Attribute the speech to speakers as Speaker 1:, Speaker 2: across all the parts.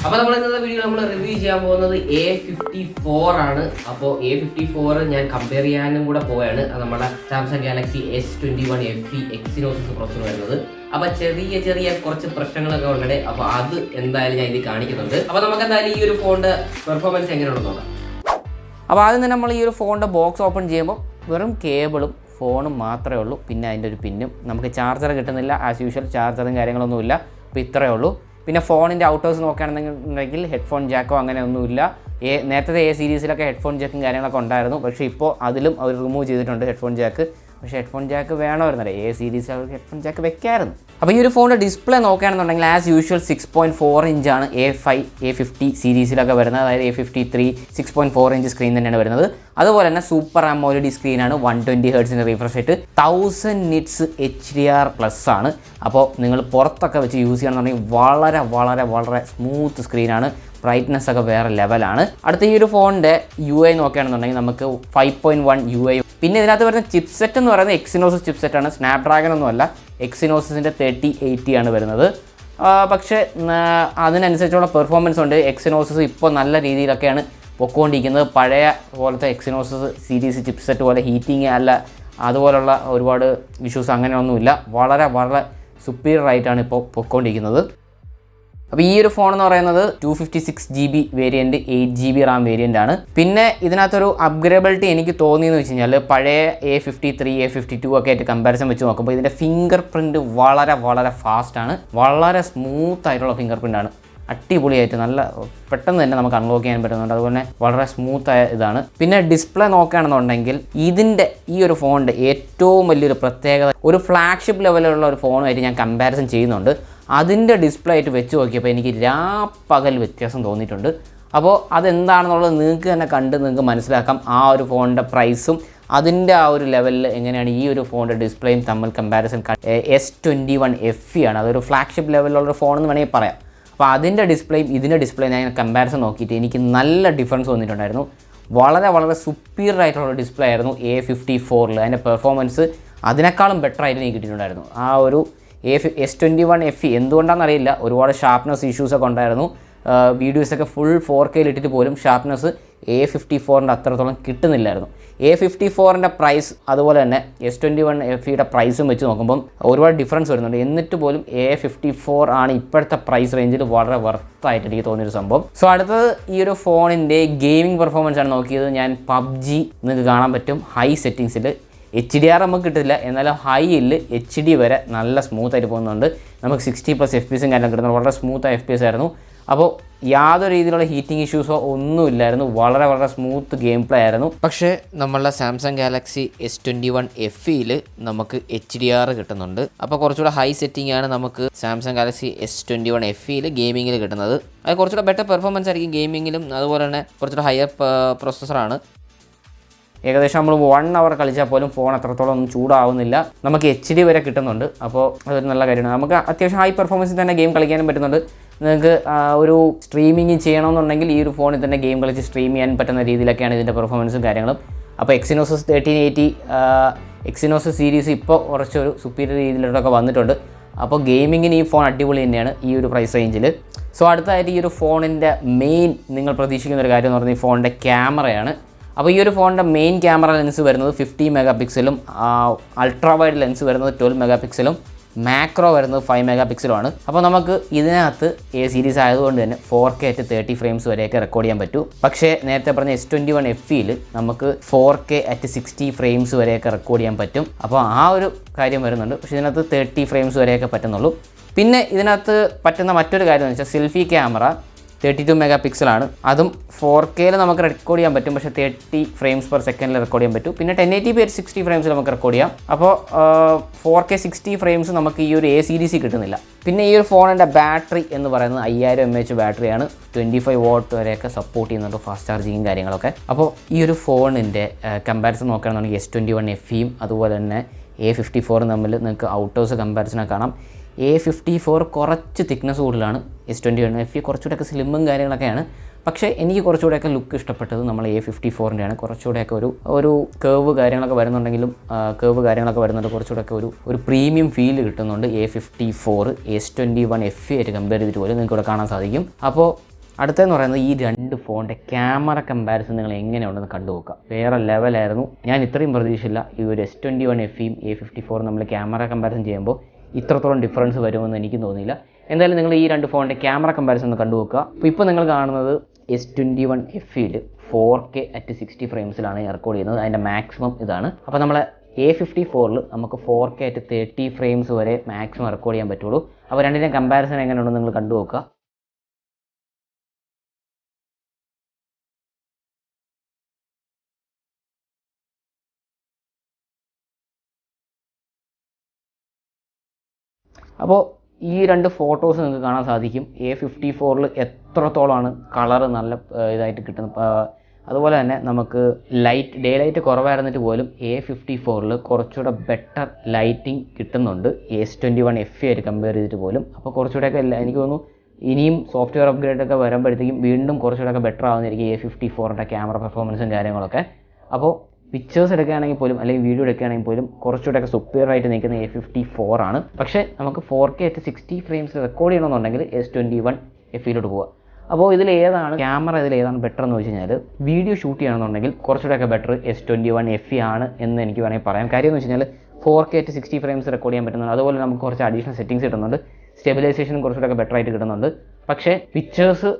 Speaker 1: അപ്പോൾ നമ്മൾ ഇന്നത്തെ വീഡിയോ നമ്മൾ റിവ്യൂ ചെയ്യാൻ പോകുന്നത് A54 ആണ്. അപ്പോൾ A54 ഞാൻ കമ്പയർ ചെയ്യാനും കൂടെ പോവുകയാണ്. നമ്മുടെ സാംസങ് ഗാലക്സി S21 FE എക്സിനോസിസ് പ്രോസസ്സർ വരുന്നത്. അപ്പോൾ ചെറിയ കുറച്ച് പ്രശ്നങ്ങളൊക്കെ ഉണ്ട്. അപ്പോൾ അത് എന്തായാലും ഞാൻ ഇത് കാണിക്കുന്നുണ്ട്. അപ്പോൾ നമുക്ക് എന്തായാലും ഈ ഒരു ഫോണിന്റെ പെർഫോമൻസ് എങ്ങനെയാണെന്ന് നോക്കാം. അപ്പോൾ ആദ്യം തന്നെ നമ്മൾ ഈ ഒരു ഫോണിന്റെ ബോക്സ് ഓപ്പൺ ചെയ്യുമ്പോൾ വെറും കേബിളും ഫോണും മാത്രമേ ഉള്ളൂ. പിന്നെ അതിൻ്റെ ഒരു പിന്നും നമുക്ക് ചാർജർ കിട്ടുന്നില്ല. ആസ് യൂഷ്വൽ ചാർജറും കാര്യങ്ങളൊന്നുമില്ല. അപ്പോൾ ഇത്രയേ ഉള്ളൂ. പിന്നെ ഫോണിൻ്റെ ഔട്ടേഴ്സ് നോക്കുകയാണെന്നുണ്ടെങ്കിൽ ഹെഡ്ഫോൺ ജാക്കോ അങ്ങനെ ഒന്നുമില്ല. നേരത്തെ A സീരീസിലൊക്കെ ഹെഡ്ഫോൺ ജാക്കും കാര്യങ്ങളൊക്കെ ഉണ്ടായിരുന്നു. പക്ഷേ ഇപ്പോൾ അതിലും അവർ റിമൂവ് ചെയ്തിട്ടുണ്ട് ഹെഡ്ഫോൺ ജാക്ക്. പക്ഷേ ഹെഡ്ഫോൺ ജാക്ക് വേണമായിരുന്നല്ലേ, A സീരീസിൽ അവർക്ക് ഹെഡ്ഫോൺ ജാക്ക് വെക്കായിരുന്നു. അപ്പോൾ ഈ ഒരു ഫോണിൻ്റെ ഡിസ്പ്ലേ നോക്കുകയാണെന്നുണ്ടെങ്കിൽ ആസ് യൂഷ്വൽ 6.4 ഇഞ്ചാണ് A50 സീരീസിലൊക്കെ വരുന്നത്. അതായത് A53 6.4 ഇഞ്ച് സ്ക്രീൻ തന്നെയാണ് വരുന്നത്. അതുപോലെ തന്നെ സൂപ്പർ AMOLED സ്ക്രീനാണ്. 120 ഹെർട്സിൻ്റെ റിഫ്രഷ് റേറ്റ്, 1000 നിറ്റ്സ് HDR+ ആണ്. അപ്പോൾ നിങ്ങൾ പുറത്തൊക്കെ വെച്ച് യൂസ് ചെയ്യണമെന്നുണ്ടെങ്കിൽ വളരെ സ്മൂത്ത് സ്ക്രീനാണ്. ബ്രൈറ്റ്നസ് ഒക്കെ വേറെ ലെവലാണ്. അടുത്ത ഈ ഒരു ഫോണിൻ്റെ UI നോക്കുകയാണെന്നുണ്ടെങ്കിൽ നമുക്ക് 5.1 UI. പിന്നെ ഇതിനകത്ത് വരുന്ന ചിപ്സെറ്റ് എന്ന് പറയുന്നത് എക്സിനോസിസ് ചിപ്സെറ്റാണ്. സ്നാപ്ഡ്രാഗൺ ഒന്നുമല്ല, എക്സിനോസിൻ്റെ 3080 ആണ് വരുന്നത്. പക്ഷേ അതിനനുസരിച്ചുള്ള പെർഫോമൻസ് ഉണ്ട്. എക്സിനോസിസ് ഇപ്പോൾ നല്ല രീതിയിലൊക്കെയാണ് പൊക്കോണ്ടിരിക്കുന്നത്. പഴയ പോലത്തെ എക്സിനോസിസ് സീരീസ് ചിപ്സെറ്റ് പോലെ ഹീറ്റിംഗ് അല്ല, അതുപോലുള്ള ഒരുപാട് ഇഷ്യൂസ് അങ്ങനെയൊന്നുമില്ല. വളരെ സുപ്പീരിയർ ആയിട്ടാണ് ഇപ്പോൾ പൊക്കോണ്ടിരിക്കുന്നത്. അപ്പോൾ ഈ ഒരു ഫോൺ എന്ന് പറയുന്നത് 256 GB variant, 8 GB Ram variant ആണ്. പിന്നെ ഇതിനകത്തൊരു അപ്ഗ്രേഡബിലിറ്റി എനിക്ക് തോന്നിയെന്ന് വെച്ച് കഴിഞ്ഞാൽ പഴയ A53 A52 ഒക്കെ ആയിട്ട് കമ്പാരിസൺ വെച്ച് നോക്കുമ്പോൾ ഇതിൻ്റെ ഫിംഗർ പ്രിൻറ്റ് വളരെ ഫാസ്റ്റാണ്. വളരെ സ്മൂത്ത് ആയിട്ടുള്ള ഫിംഗർ പ്രിൻ്റാണ്. അടിപൊളിയായിട്ട് നല്ല പെട്ടെന്ന് തന്നെ നമുക്ക് അൺലോക്ക് ചെയ്യാൻ പറ്റുന്നുണ്ട്. അതുപോലെ വളരെ സ്മൂത്തായ ഇതാണ്. പിന്നെ ഡിസ്പ്ലേ നോക്കുകയാണെന്നുണ്ടെങ്കിൽ ഇതിൻ്റെ ഈ ഒരു ഫോണിൻ്റെ ഏറ്റവും വലിയൊരു പ്രത്യേകത, ഒരു ഫ്ലാഗ്ഷിപ്പ് ലെവലിലുള്ള ഒരു ഫോണുമായിട്ട് ഞാൻ കമ്പാരിസൺ ചെയ്യുന്നുണ്ട്. അതിൻ്റെ ഡിസ്പ്ലേ ആയിട്ട് വെച്ച് നോക്കിയപ്പോൾ എനിക്ക് പകൽ വ്യത്യാസം തോന്നിയിട്ടുണ്ട്. അപ്പോൾ അതെന്താണെന്നുള്ളത് നിങ്ങൾക്ക് തന്നെ കണ്ട് നിങ്ങൾക്ക് മനസ്സിലാക്കാം. ആ ഒരു ഫോണിൻ്റെ പ്രൈസും അതിൻ്റെ ആ ഒരു ലെവലിൽ എങ്ങനെയാണ് ഈ ഒരു ഫോണിൻ്റെ ഡിസ്പ്ലേയും തമ്മിൽ കമ്പാരിസൺ. S21 FE ആണ്, അതൊരു ഫ്ലാഗ്ഷിപ്പ് ലെവലിലുള്ളൊരു ഫോണെന്ന് വേണമെങ്കിൽ പറയാം. അപ്പോൾ അതിൻ്റെ ഡിസ്പ്ലേയും ഇതിൻ്റെ ഡിസ്പ്ലേയും ഞാൻ കമ്പാരിസൺ നോക്കിയിട്ട് എനിക്ക് നല്ല ഡിഫറൻസ് വന്നിട്ടുണ്ടായിരുന്നു. വളരെ സുപ്പീരിയർ ആയിട്ടുള്ള ഡിസ്പ്ലേ ആയിരുന്നു A54. അതിൻ്റെ പെർഫോമൻസ് അതിനേക്കാളും ബെറ്റർ ആയിട്ട് എനിക്ക് കിട്ടിയിട്ടുണ്ടായിരുന്നു. ആ ഒരു S21 FE എന്തുകൊണ്ടാണെന്നറിയില്ല, ഒരുപാട് ഷാർപ്നെസ് ഇഷ്യൂസൊക്കെ ഉണ്ടായിരുന്നു. വീഡിയോസൊക്കെ ഫുൾ 4K ഇട്ടിട്ട് പോലും ഷാർപ്നെസ് A54ൻ്റെ അത്രത്തോളം കിട്ടുന്നില്ലായിരുന്നു. A54ൻ്റെ പ്രൈസ് അതുപോലെ തന്നെ S21 FEയുടെ പ്രൈസും വെച്ച് നോക്കുമ്പം ഒരുപാട് ഡിഫറൻസ് വരുന്നുണ്ട്. എന്നിട്ട് പോലും A54 ആണ് ഇപ്പോഴത്തെ പ്രൈസ് റേഞ്ചിൽ വളരെ വർത്തായിട്ട് എനിക്ക് തോന്നിയൊരു സംഭവം. സോ അടുത്തത് ഈ ഒരു ഫോണിൻ്റെ ഗെയിമിംഗ് പെർഫോമൻസ് ആണ് നോക്കിയത്. ഞാൻ PUBG നിങ്ങൾക്ക് കാണാൻ പറ്റും ഹൈ സെറ്റിങ്സിൽ. HDR നമുക്ക് കിട്ടില്ല, എന്നാലും ഹൈയിൽ HD വരെ നല്ല സ്മൂത്തായിട്ട് പോകുന്നുണ്ട്. നമുക്ക് 60+ FPS കാര്യം കിട്ടുന്നത് വളരെ സ്മൂത്തായ FPS ആയിരുന്നു. അപ്പോൾ യാതൊരു രീതിയിലുള്ള ഹീറ്റിംഗ് ഇഷ്യൂസോ ഒന്നുമില്ലായിരുന്നു. വളരെ സ്മൂത്ത് ഗെയിം പ്ലേ ആയിരുന്നു. പക്ഷേ നമ്മളുടെ സാംസങ് ഗാലക്സി S21 FEയിൽ നമുക്ക് HDR കിട്ടുന്നുണ്ട്. അപ്പോൾ കുറച്ചുകൂടെ ഹൈ സെറ്റിംഗ് ആണ് നമുക്ക് സാംസങ് ഗാലക്സി S21 FEയിൽ ഗെയിമിങ്ങിൽ കിട്ടുന്നത്. അത് കുറച്ചുകൂടെ ബെറ്റർ പെർഫോമൻസ് ആയിരിക്കും ഗെയിമിങ്ങിലും. അതുപോലെ തന്നെ കുറച്ചുകൂടെ ഹയർ പ്രോസസ്സറാണ്. ഏകദേശം നമ്മൾ 1 അവർ കളിച്ചാൽ പോലും ഫോൺ അത്രത്തോളം ഒന്നും ചൂടാവുന്നില്ല. നമുക്ക് HD വരെ കിട്ടുന്നുണ്ട്. അപ്പോൾ അതൊരു നല്ല കാര്യമാണ്. നമുക്ക് അത്യാവശ്യം ഹൈ പെർഫോമൻസിൽ തന്നെ ഗെയിം കളിക്കാനും പറ്റുന്നുണ്ട്. നിങ്ങൾക്ക് ഒരു സ്ട്രീമിങ് ചെയ്യണമെന്നുണ്ടെങ്കിൽ ഈ ഒരു ഫോണിൽ തന്നെ ഗെയിം കളിച്ച് സ്ട്രീം ചെയ്യാൻ പറ്റുന്ന രീതിയിലൊക്കെയാണ് ഇതിൻ്റെ പെർഫോമൻസും കാര്യങ്ങളും. അപ്പോൾ എക്സിനോസിസ് 1380 എക്സിനോസിസ് സീരീസ് ഇപ്പോൾ കുറച്ചൊരു സുപ്പീരിയർ രീതിയിലോട്ടൊക്കെ വന്നിട്ടുണ്ട്. അപ്പോൾ ഗെയിമിങ്ങിന് ഈ ഫോൺ അടിപൊളി തന്നെയാണ് ഈ ഒരു പ്രൈസ് റേഞ്ചിൽ. സോ അടുത്തതായിട്ട് ഈ ഒരു ഫോണിൻ്റെ മെയിൻ നിങ്ങൾ പ്രതീക്ഷിക്കുന്ന ഒരു കാര്യം എന്ന് പറഞ്ഞാൽ ഈ ഫോണിൻ്റെ ക്യാമറയാണ്. അപ്പോൾ ഈ ഒരു ഫോണിൻ്റെ മെയിൻ ക്യാമറ ലെൻസ് വരുന്നത് 50 MP അൾട്രാ വൈഡ് ലെൻസ് വരുന്നത് 12 MP, മാക്രോ വരുന്നത് 5 MP. അപ്പോൾ നമുക്ക് ഇതിനകത്ത് A സീരീസ് ആയതുകൊണ്ട് തന്നെ 4K at 30 frames വരെയൊക്കെ റെക്കോർഡ് ചെയ്യാൻ പറ്റും. പക്ഷേ നേരത്തെ പറഞ്ഞ S21 FEയിൽ നമുക്ക് 4K at 60 frames വരെയൊക്കെ റെക്കോർഡ് ചെയ്യാൻ പറ്റും. അപ്പോൾ ആ ഒരു കാര്യം വരുന്നുണ്ട്. പക്ഷേ ഇതിനകത്ത് 30 frames വരെയൊക്കെ പറ്റുന്നുള്ളൂ. പിന്നെ ഇതിനകത്ത് പറ്റുന്ന മറ്റൊരു കാര്യം എന്ന് വെച്ചാൽ സെൽഫി ക്യാമറ 32 MP ആണ്. അതും 4Kയിൽ നമുക്ക് റെക്കോർഡ് ചെയ്യാൻ പറ്റും. പക്ഷേ 30 frames per second റെക്കോർഡ് ചെയ്യാൻ പറ്റും. പിന്നെ 1080p at 60 frames നമുക്ക് റെക്കോർഡ് ചെയ്യാം. അപ്പോൾ 4K 60 frames നമുക്ക് ഈ ഒരു A സീരീസിൽ കിട്ടുന്നില്ല. പിന്നെ ഈ ഒരു ഫോണിൻ്റെ ബാറ്ററി എന്ന് പറയുന്നത് 5000 mAh ബാറ്ററിയാണ്. 25 watt വരെയൊക്കെ സപ്പോർട്ട് ചെയ്യുന്നുണ്ട്, ഫാസ്റ്റ് ചാർജിങ്ങും കാര്യങ്ങളൊക്കെ. അപ്പോൾ ഈ ഒരു ഫോണിൻ്റെ കമ്പാരിസൺ നോക്കുകയാണെന്നുണ്ടെങ്കിൽ S21 FEയും അതുപോലെ തന്നെ A54 തമ്മിൽ നിങ്ങൾക്ക് ഔട്ടേഴ്സ് കമ്പാരിസണൊക്കെ കാണാം. A54 കുറച്ച് തിക്നെസ് കൂടുതലാണ്. S21 FE കുറച്ചുകൂടെയൊക്കെ സ്ലിമ്മും കാര്യങ്ങളൊക്കെയാണ്. പക്ഷേ എനിക്ക് കുറച്ചുകൂടെയൊക്കെ ലുക്ക് ഇഷ്ടപ്പെട്ടത് നമ്മൾ A54ൻ്റെയാണ്. കുറച്ചുകൂടെയൊക്കെ ഒരു കേവ് കാര്യങ്ങളൊക്കെ വരുന്നുണ്ടെങ്കിലും കുറച്ചുകൂടെയൊക്കെ ഒരു പ്രീമിയം ഫീൽ കിട്ടുന്നുണ്ട് A54 S21 FE ആയിട്ട് കമ്പയർ ചെയ്തിട്ട് പോലും നിങ്ങൾക്ക് ഇവിടെ കാണാൻ സാധിക്കും. അപ്പോൾ
Speaker 2: അടുത്തതെന്ന് പറയുന്നത് ഈ രണ്ട് ഫോണിൻ്റെ ക്യാമറ കമ്പാരിസൺ നിങ്ങൾ എങ്ങനെയുണ്ടെന്ന് കണ്ടു നോക്കുക. വേറെ ലെവലായിരുന്നു. ഞാൻ ഇത്രയും പ്രതീക്ഷയില്ല ഈ ഒരു S21FEയും A54 നമ്മൾ ക്യാമറ കമ്പാരിസൺ ചെയ്യുമ്പോൾ ഇത്രത്തോളം ഡിഫറൻസ് വരുമെന്ന് എനിക്ക് തോന്നിയില്ല. എന്തായാലും നിങ്ങൾ ഈ രണ്ട് ഫോണിൻ്റെ ക്യാമറ കമ്പാരിസൺ ഒന്ന് കണ്ടു നോക്കുക. അപ്പോൾ ഇപ്പോൾ നിങ്ങൾ കാണുന്നത് S21FEയിൽ 4K at 60 ഫ്രെയിംസിലാണ് റെക്കോർഡ് ചെയ്യുന്നത്. അതിൻ്റെ മാക്സിമം ഇതാണ്. അപ്പോൾ നമ്മളെ A54ൽ നമുക്ക് 4K at 30 ഫ്രെയിംസ് വരെ മാക്സിമം റെക്കോർഡ് ചെയ്യാൻ പറ്റുള്ളൂ. അപ്പോൾ രണ്ടിൻ്റെയും കമ്പാരിസൺ എങ്ങനെയുണ്ടെന്ന് നിങ്ങൾ കണ്ടു നോക്കുക. അപ്പോൾ ഈ രണ്ട് ഫോട്ടോസ് നിങ്ങൾക്ക് കാണാൻ സാധിക്കും. A54ൽ എത്രത്തോളമാണ് കളറ് നല്ല ഇതായിട്ട് കിട്ടുന്നത്. അതുപോലെ തന്നെ നമുക്ക് ഡേ ലൈറ്റ് കുറവായിരുന്നിട്ട് പോലും A54ൽ കുറച്ചുകൂടെ ബെറ്റർ ലൈറ്റിംഗ് കിട്ടുന്നുണ്ട് S21FE ആയിട്ട് കമ്പയർ ചെയ്തിട്ട് പോലും. അപ്പോൾ കുറച്ചുകൂടെയൊക്കെ എനിക്ക് തോന്നുന്നു ഇനിയും സോഫ്റ്റ്വെയർ അപ്ഗ്രേഡൊക്കെ വരുമ്പോഴത്തേക്കും വീണ്ടും കുറച്ചുകൂടെയൊക്കെ ബെറ്റർ ആവുന്നതായിരിക്കും A54ൻ്റെ ക്യാമറ പെർഫോമൻസും കാര്യങ്ങളൊക്കെ. അപ്പോൾ പിക്ചേഴ്സ് എടുക്കുകയാണെങ്കിൽ പോലും അല്ലെങ്കിൽ വീഡിയോ എടുക്കുകയാണെങ്കിൽ പോലും കുറച്ചുകൂടെയൊക്കെ സുപ്പീരിയർ ആയിട്ട് നിൽക്കുന്ന A54 ആണ്. പക്ഷേ നമുക്ക് 4K at 60 ഫ്രെയിംസ് റെക്കോർഡ് ചെയ്യണമെന്നുണ്ടെങ്കിൽ S21FEയിലോട്ട് പോവുക. അപ്പോൾ ക്യാമറ ഇതിലേതാണ് ബെറ്റർ എന്ന് വെച്ച് കഴിഞ്ഞാൽ വീഡിയോ ഷൂട്ട് ചെയ്യണമെന്നുണ്ടെങ്കിൽ കുറച്ചുകൂടെയൊക്കെ ബെറ്റർ S21FE ആണ് എന്ന് എനിക്ക് വേണമെങ്കിൽ പറയാം. കാര്യം എന്ന് വെച്ച് കഴിഞ്ഞാൽ 4K at 60 ഫ്രെയിംസ് റെക്കോർഡ് ചെയ്യാൻ പറ്റുന്നുണ്ട്. അതുപോലെ നമുക്ക് കുറച്ച് അഡീഷണൽ സെറ്റിംഗ്സ് കിട്ടുന്നുണ്ട്. സ്റ്റെബിലൈസേഷനും കുറച്ചുകൂടെയൊക്കെ ബെറ്റർ ആയിട്ട് കിട്ടുന്നുണ്ട്. പക്ഷേ പിക്ചേഴ്സ്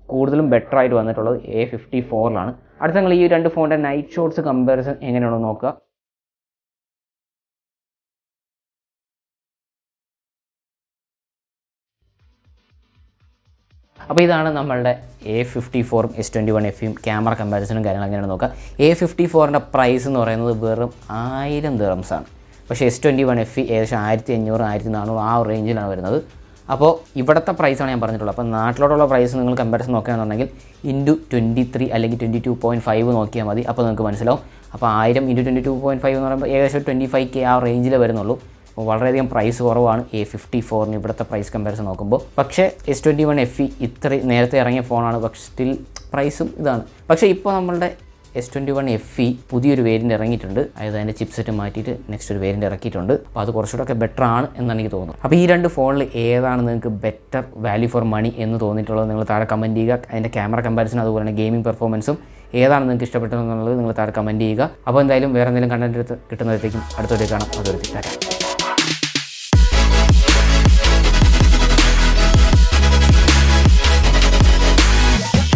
Speaker 2: കൂടുതലും ബെറ്റർ ആയിട്ട് വന്നിട്ടുള്ളത് A54ലാണ്. അടുത്ത നിങ്ങൾ ഈ രണ്ട് ഫോണിൻ്റെ നൈറ്റ് ഷോട്ട്സ് കമ്പാരിസൺ എങ്ങനെയാണെന്ന് നോക്കുക. അപ്പോൾ ഇതാണ് നമ്മളുടെ A54ഉം S21FEയും ക്യാമറ കമ്പാരിസണും കാര്യങ്ങൾ എങ്ങനെയാണ് നോക്കുക. A54ൻ്റെ പ്രൈസ് എന്ന് പറയുന്നത് വെറും 1000 ദിർഹംസാണ്. പക്ഷേ S21FE ഏകദേശം 1500 1400 ആ റേഞ്ചിലാണ് വരുന്നത്. അപ്പോൾ ഇവിടുത്തെ പ്രൈസാണ് ഞാൻ പറഞ്ഞിട്ടുള്ളത്. അപ്പോൾ നാട്ടിലോട്ടുള്ള പ്രൈസ് നിങ്ങൾ കമ്പാരിസൺ നോക്കുകയാണെന്നുണ്ടെങ്കിൽ × 23 അല്ലെങ്കിൽ 22.5 നോക്കിയാൽ മതി. അപ്പോൾ നിങ്ങൾക്ക് മനസ്സിലാവും. അപ്പോൾ 1000 × 22.5 എന്ന് പറയുമ്പോൾ ഏകദേശം 25K ആ റേഞ്ചിലേ വരുന്നുള്ളൂ. അപ്പോൾ വളരെയധികം പ്രൈസ് കുറവാണ് A54ന് ഇവിടുത്തെ പ്രൈസ് കമ്പാരിസൺ നോക്കുമ്പോൾ. പക്ഷേ S21FE ഇത്രയും നേരത്തെ ഇറങ്ങിയ ഫോണാണ്. പക്ഷേ സ്റ്റിൽ പ്രൈസും ഇതാണ്. പക്ഷേ ഇപ്പോൾ നമ്മളുടെ S21FE പുതിയൊരു വേരിയൻ്റ് ഇറങ്ങിയിട്ടുണ്ട്. അതായത് അതിൻ്റെ ചിപ്സെറ്റ് മാറ്റിയിട്ട് നെക്സ്റ്റ് ഒരു വേരിയൻ്റ് ഇറക്കിയിട്ടുണ്ട്. അപ്പോൾ അത് കുറച്ചുകൂടെ ബെറ്റർ ആണ് എന്നാണ് എനിക്ക് തോന്നുന്നത്. അപ്പോൾ ഈ രണ്ട് ഫോണിൽ ഏതാണ് നിങ്ങൾക്ക് ബെറ്റർ വാല്യൂ ഫോർ മണി എന്ന് തോന്നിയിട്ടുള്ളത് നിങ്ങൾ താഴെ കമൻറ്റ് ചെയ്യുക. അതിൻ്റെ ക്യാമറ കമ്പാരിസൺ അതുപോലെ തന്നെ ഗെയിമിംഗ് പെർഫോമൻസും ഏതാണ് നിങ്ങൾക്ക് ഇഷ്ടപ്പെട്ടതെന്നുള്ളത് നിങ്ങൾ താഴെ കമൻറ്റ് ചെയ്യുക. അപ്പോൾ എന്തായാലും വേറെ എന്തെങ്കിലും കണ്ടന്റ് കിട്ടുന്നതിലേക്കും അടുത്തോട്ട് കാണാം. അതൊരു